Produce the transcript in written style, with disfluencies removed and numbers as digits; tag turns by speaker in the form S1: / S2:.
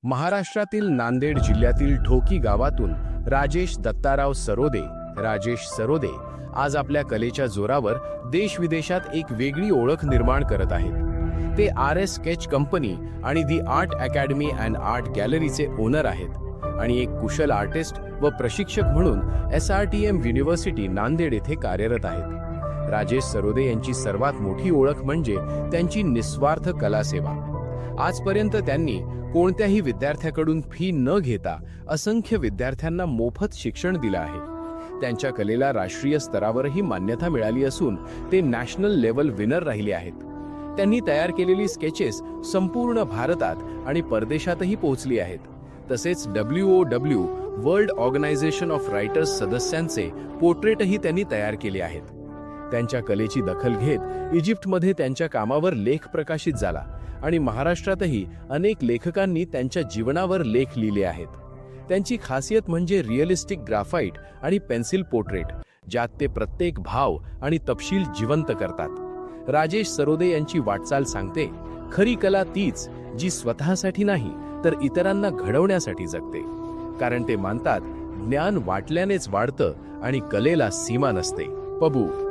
S1: महाराष्ट्रातील नांदेड जिल्ह्यातील ढोकी गावातून राजेश दत्ताराव सरोदे आज आपल्या कलेच्या जोरावर देश-विदेशात एक वेगळी ओळख निर्माण करत आहेत। ते RS स्केच कंपनी आणि the art academy and art गॅलरीचे ओनर आहेत आणि एक कुशल आर्टिस्ट व प्रशिक्षक म्हणून SRTM युनिव्हर्सिटी नांदेड येथे कार्यरत आहेत। राजेश सरोदे यांची सर्वात मोठी ओळख म्हणजे त्यांची निस्वार्थ कलासेवा। आजपर्यंत त्यांनी कोणत्याही विद्यार्थ्याकडून फी न घेता असंख्य विद्यार्थ्यांना मोफत शिक्षण दिलं आहे। त्यांच्या कलेला राष्ट्रीय स्तरावरही मान्यता मिळाली असून ते नॅशनल लेव्हल विनर राहिले आहेत। त्यांनी तयार केलेली स्केचेस संपूर्ण भारतात आणि परदेशातही पोहोचली आहेत। तसेच WOW world organisation of writers सदस्यांचे पोर्ट्रेटही त्यांनी तयार केले आहेत। त्यांच्या कलेची दखल घेत इजिप्तमध्ये त्यांच्या कामावर लेख प्रकाशित झाला आणि महाराष्ट्रातही अनेक लेखकांनी त्यांच्या जीवनावर लेख लिहिले आहेत। त्यांची खासियत म्हणजे रिअलिस्टिक ग्राफाइट आणि पेन्सिल पोर्ट्रेट, ज्यात ते प्रत्येक भाव आणि तपशील जिवंत करतात। राजेश सरोदे यांची वाटचाल सांगते, खरी कला तीच जी स्वतःसाठी नाही तर इतरांना घडवण्यासाठी जगते, कारण ते मानतात ज्ञान वाटल्यानेच वाढतं आणि कलेला सीमा नसते। पबू